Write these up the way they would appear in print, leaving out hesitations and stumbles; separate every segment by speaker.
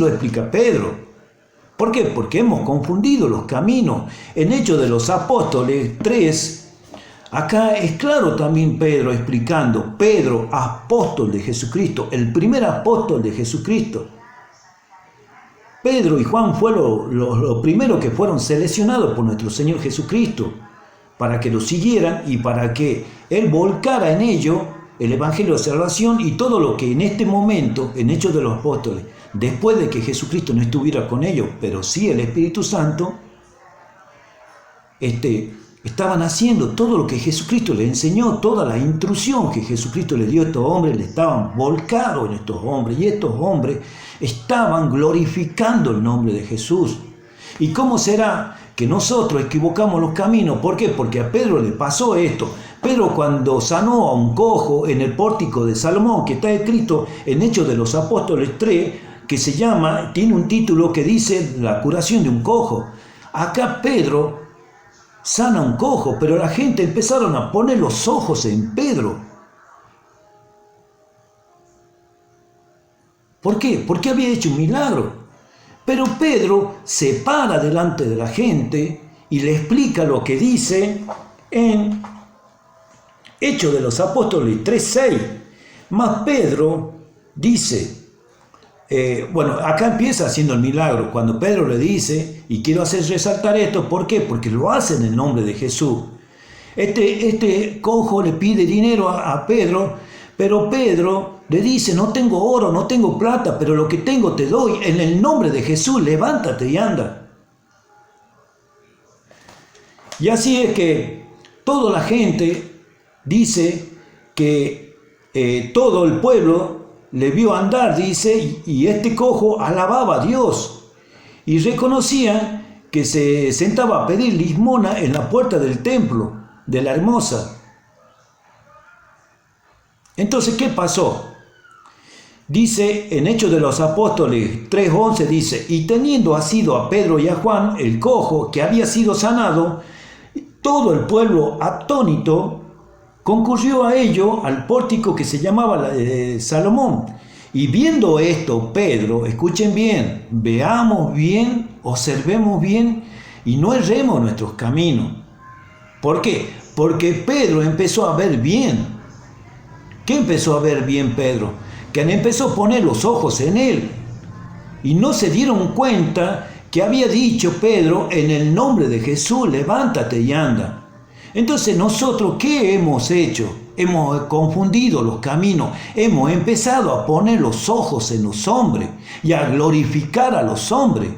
Speaker 1: lo explica Pedro. ¿Por qué? Porque hemos confundido los caminos. En Hechos de los Apóstoles 3, acá es claro también Pedro explicando. Pedro, apóstol de Jesucristo, el primer apóstol de Jesucristo. Pedro y Juan fueron los primeros que fueron seleccionados por nuestro Señor Jesucristo para que lo siguieran y para que Él volcara en ello el Evangelio de salvación y todo lo que en este momento, en Hechos de los Apóstoles, después de que Jesucristo no estuviera con ellos, pero sí el Espíritu Santo, estaban haciendo todo lo que Jesucristo les enseñó, toda la instrucción que Jesucristo les dio a estos hombres, le estaban volcados en estos hombres, y estos hombres estaban glorificando el nombre de Jesús. ¿Y cómo será que nosotros equivocamos los caminos? ¿Por qué? Porque a Pedro le pasó esto. Pedro, cuando sanó a un cojo en el pórtico de Salomón, que está escrito en Hechos de los Apóstoles 3, que se llama, tiene un título que dice la curación de un cojo. Acá Pedro sana a un cojo, pero la gente empezaron a poner los ojos en Pedro. ¿Por qué? Porque había hecho un milagro. Pero Pedro se para delante de la gente y le explica lo que dice en Hechos de los Apóstoles 3:6. Más Pedro dice, acá empieza haciendo el milagro, cuando Pedro le dice, y quiero hacer resaltar esto, ¿por qué? Porque lo hace en el nombre de Jesús. Este cojo le pide dinero a Pedro, pero Pedro le dice, no tengo oro, no tengo plata, pero lo que tengo te doy, en el nombre de Jesús, levántate y anda. Y así es que toda la gente dice que todo el pueblo le vio andar, dice, y este cojo alababa a Dios y reconocía que se sentaba a pedir limosna en la puerta del templo de la Hermosa. Entonces, ¿qué pasó? Dice en Hechos de los Apóstoles 3:11, dice, y teniendo asido a Pedro y a Juan, el cojo que había sido sanado, todo el pueblo atónito concurrió a ello al pórtico que se llamaba Salomón. Y viendo esto, Pedro, escuchen bien, veamos bien, observemos bien y no erremos nuestros caminos. ¿Por qué? Porque Pedro empezó a ver bien. ¿Qué empezó a ver bien Pedro? Que empezó a poner los ojos en él. Y no se dieron cuenta que había dicho Pedro, en el nombre de Jesús, levántate y anda. Entonces nosotros, ¿qué hemos hecho? Hemos confundido los caminos, hemos empezado a poner los ojos en los hombres y a glorificar a los hombres.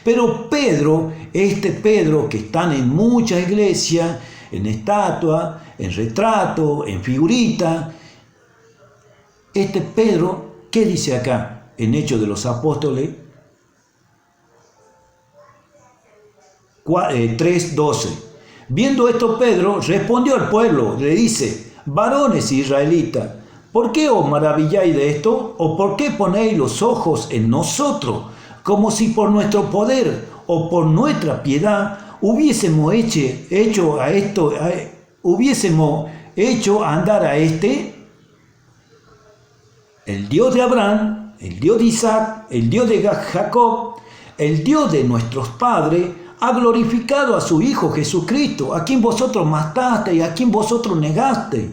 Speaker 1: Pero Pedro, este Pedro que están en muchas iglesias, en estatua, en retrato, en figurita, este Pedro, ¿qué dice acá en Hechos de los Apóstoles 3:12? Viendo esto, Pedro respondió al pueblo, le dice, varones israelitas, ¿por qué os maravilláis de esto? ¿O por qué ponéis los ojos en nosotros, como si por nuestro poder o por nuestra piedad hubiésemos hecho andar a este? El Dios de Abraham, el Dios de Isaac, el Dios de Jacob, el Dios de nuestros padres, ha glorificado a su Hijo Jesucristo, a quien vosotros matasteis y a quien vosotros negasteis.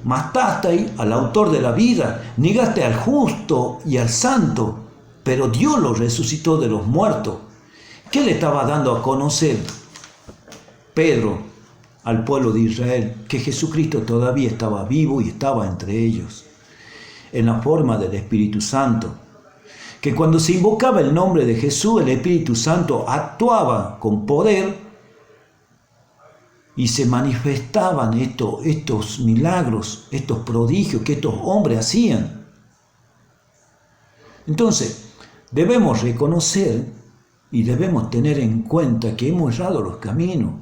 Speaker 1: Matasteis al autor de la vida, negaste al justo y al santo, pero Dios lo resucitó de los muertos. ¿Qué le estaba dando a conocer Pedro al pueblo de Israel? Que Jesucristo todavía estaba vivo y estaba entre ellos, en la forma del Espíritu Santo. Que cuando se invocaba el nombre de Jesús, el Espíritu Santo actuaba con poder y se manifestaban estos milagros, estos prodigios que estos hombres hacían. Entonces, debemos reconocer y debemos tener en cuenta que hemos errado los caminos.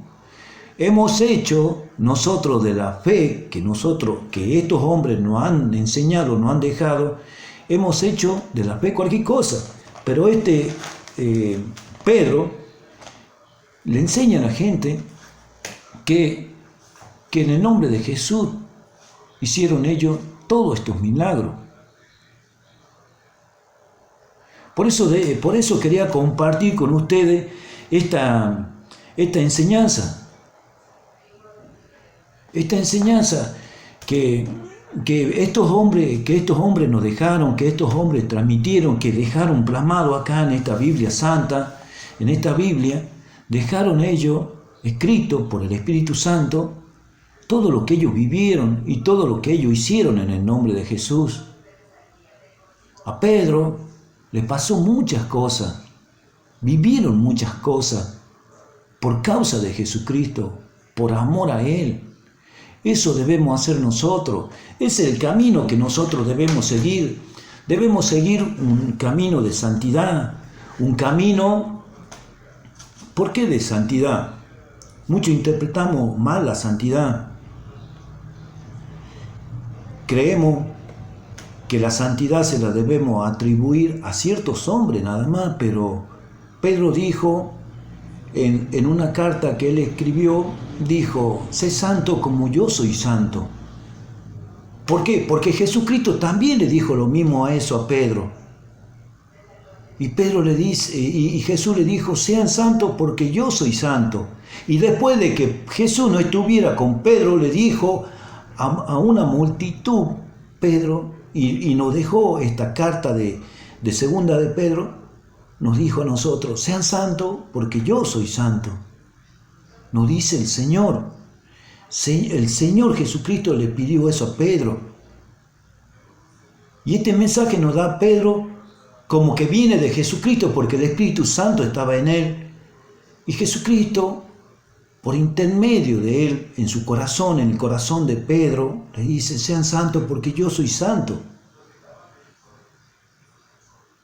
Speaker 1: Hemos hecho nosotros de la fe que estos hombres nos han enseñado, nos han dejado, hemos hecho de la fe cualquier cosa. Pero Pedro le enseña a la gente que en el nombre de Jesús hicieron ellos todos estos milagros. Por eso quería compartir con ustedes esta enseñanza. Esta enseñanza que estos hombres nos dejaron, que estos hombres transmitieron, que dejaron plasmado acá en esta Biblia Santa, en esta Biblia, dejaron ellos escrito por el Espíritu Santo todo lo que ellos vivieron y todo lo que ellos hicieron en el nombre de Jesús. A Pedro le pasó muchas cosas, vivieron muchas cosas por causa de Jesucristo, por amor a Él. Eso debemos hacer nosotros. Ese es el camino que nosotros debemos seguir. Debemos seguir un camino de santidad, un camino. ¿Por qué de santidad? Muchos interpretamos mal la santidad. Creemos que la santidad se la debemos atribuir a ciertos hombres nada más, pero Pedro dijo en una carta que él escribió, dijo: sé santo como yo soy santo. ¿Por qué? Porque Jesucristo también le dijo lo mismo a eso a Pedro. Y Pedro le dice, y Jesús le dijo: sean santos porque yo soy santo. Y después de que Jesús no estuviera con Pedro, le dijo a una multitud, Pedro, y nos dejó esta carta de segunda de Pedro, nos dijo a nosotros: sean santos porque yo soy santo. Nos dice el Señor. El Señor Jesucristo le pidió eso a Pedro. Y este mensaje nos da Pedro como que viene de Jesucristo, porque el Espíritu Santo estaba en él. Y Jesucristo, por intermedio de él, en su corazón, en el corazón de Pedro, le dice: sean santos porque yo soy santo.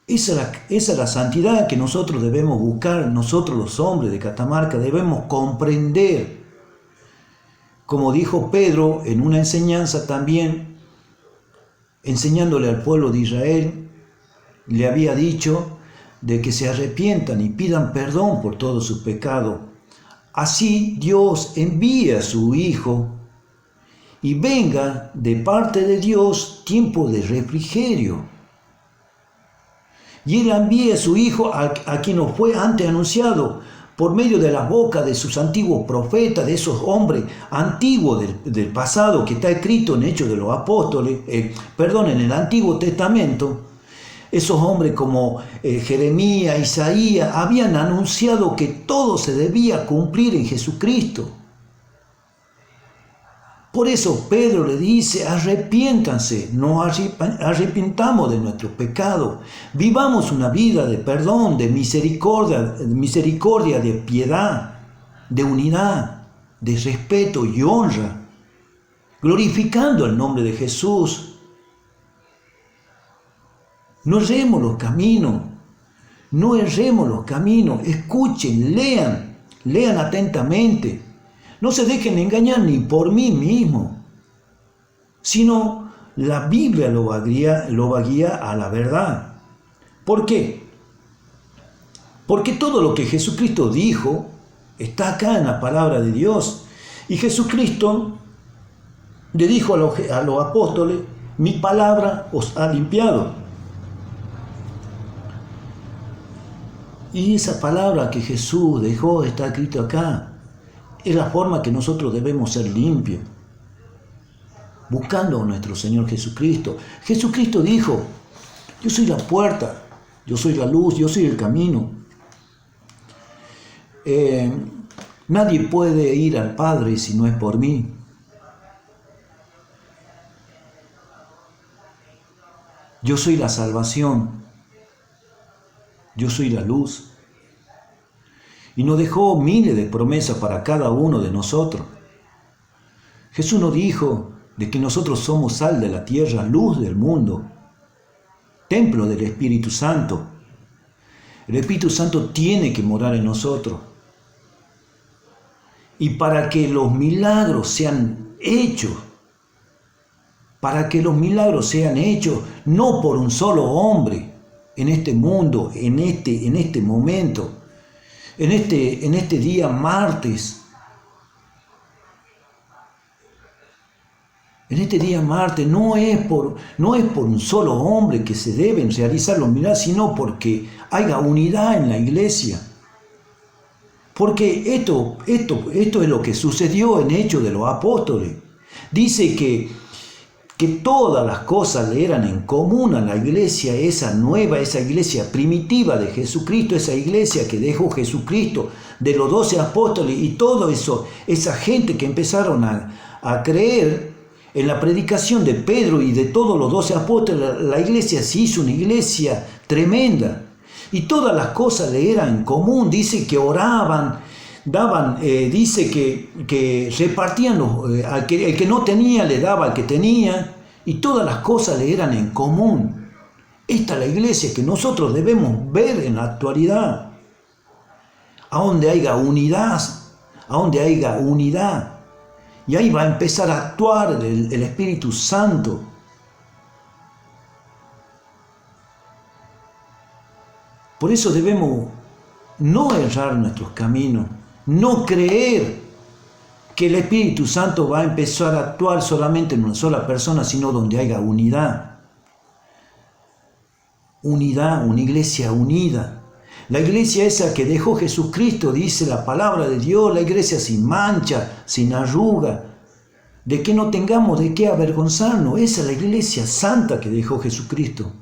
Speaker 1: Esa es la santidad que nosotros debemos buscar, nosotros los hombres de Catamarca debemos comprender. Como dijo Pedro en una enseñanza también, enseñándole al pueblo de Israel, le había dicho de que se arrepientan y pidan perdón por todo su pecado. Así Dios envía a su Hijo y venga de parte de Dios tiempo de refrigerio. Y Él envía a su Hijo a quien nos fue antes anunciado por medio de la boca de sus antiguos profetas, de esos hombres antiguos del pasado, que está escrito en Hechos de los Apóstoles, en el Antiguo Testamento. Esos hombres como Jeremías, Isaías, habían anunciado que todo se debía cumplir en Jesucristo. Por eso Pedro le dice: arrepiéntanse, nos arrepintamos de nuestro pecado, vivamos una vida de perdón, de misericordia, de piedad, de unidad, de respeto y honra, glorificando el nombre de Jesús. No erremos los caminos, escuchen, lean atentamente. No se dejen engañar ni por mí mismo, sino la Biblia lo va a guiar a la verdad. ¿Por qué? Porque todo lo que Jesucristo dijo está acá en la palabra de Dios. Y Jesucristo le dijo a los apóstoles: mi palabra os ha limpiado. Y esa palabra que Jesús dejó está escrito acá. Es la forma que nosotros debemos ser limpios, buscando a nuestro Señor Jesucristo. Jesucristo dijo: yo soy la puerta, yo soy la luz, yo soy el camino. Nadie puede ir al Padre si no es por mí. Yo soy la salvación, yo soy la luz. Y nos dejó miles de promesas para cada uno de nosotros. Jesús nos dijo de que nosotros somos sal de la tierra, luz del mundo, templo del Espíritu Santo. El Espíritu Santo tiene que morar en nosotros. Y para que los milagros sean hechos, no por un solo hombre en este mundo, en este momento, en este día martes, En este día martes no es por un solo hombre que se deben realizar los milagros, sino porque haya unidad en la iglesia. Porque esto es lo que sucedió en Hechos de los Apóstoles. Dice que todas las cosas le eran en común a la iglesia, esa nueva, esa iglesia primitiva de Jesucristo, esa iglesia que dejó Jesucristo, de los 12 apóstoles y todo eso, esa gente que empezaron a creer en la predicación de Pedro y de todos los 12 apóstoles. La iglesia se hizo una iglesia tremenda. Y todas las cosas le eran en común. Dice que oraban, daban, dice que repartían, el que no tenía le daba al que tenía, y todas las cosas le eran en común. Esta es la iglesia que nosotros debemos ver en la actualidad. A donde haya unidad, y ahí va a empezar a actuar el Espíritu Santo. Por eso debemos no errar nuestros caminos, no creer que el Espíritu Santo va a empezar a actuar solamente en una sola persona, sino donde haya unidad. Unidad, una iglesia unida. La iglesia esa que dejó Jesucristo, dice la palabra de Dios, la iglesia sin mancha, sin arruga, de que no tengamos de qué avergonzarnos. Esa es la iglesia santa que dejó Jesucristo.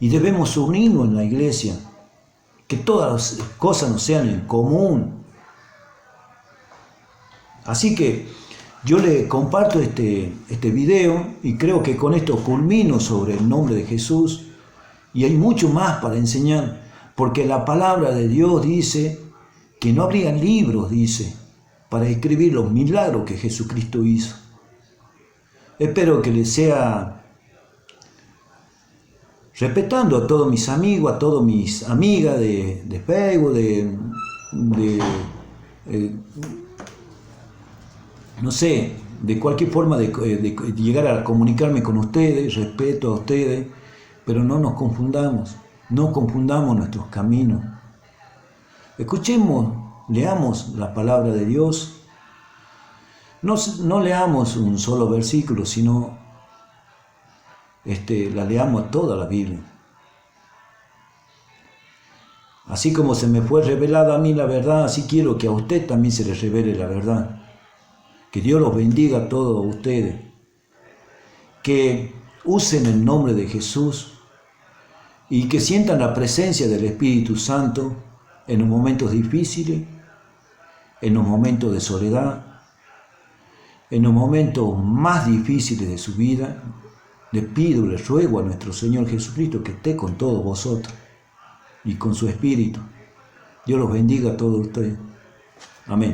Speaker 1: Y debemos unirnos en la iglesia, que todas las cosas nos sean en común. Así que yo le comparto este video y creo que con esto culmino sobre el nombre de Jesús. Y hay mucho más para enseñar, porque la palabra de Dios dice que no habría libros, dice, para escribir los milagros que Jesucristo hizo. Espero que les sea, respetando a todos mis amigos, a todas mis amigas de Facebook, no sé, de cualquier forma de llegar a comunicarme con ustedes, respeto a ustedes, pero no nos confundamos, no confundamos nuestros caminos. Escuchemos, leamos la palabra de Dios, no leamos un solo versículo, sino la leamos toda la Biblia. Así como se me fue revelada a mí la verdad, así quiero que a usted también se le revele la verdad. Que Dios los bendiga a todos ustedes. Que usen el nombre de Jesús y que sientan la presencia del Espíritu Santo en los momentos difíciles, en los momentos de soledad, en los momentos más difíciles de su vida. Le pido, le ruego a nuestro Señor Jesucristo que esté con todos vosotros y con su Espíritu. Dios los bendiga a todos ustedes. Amén.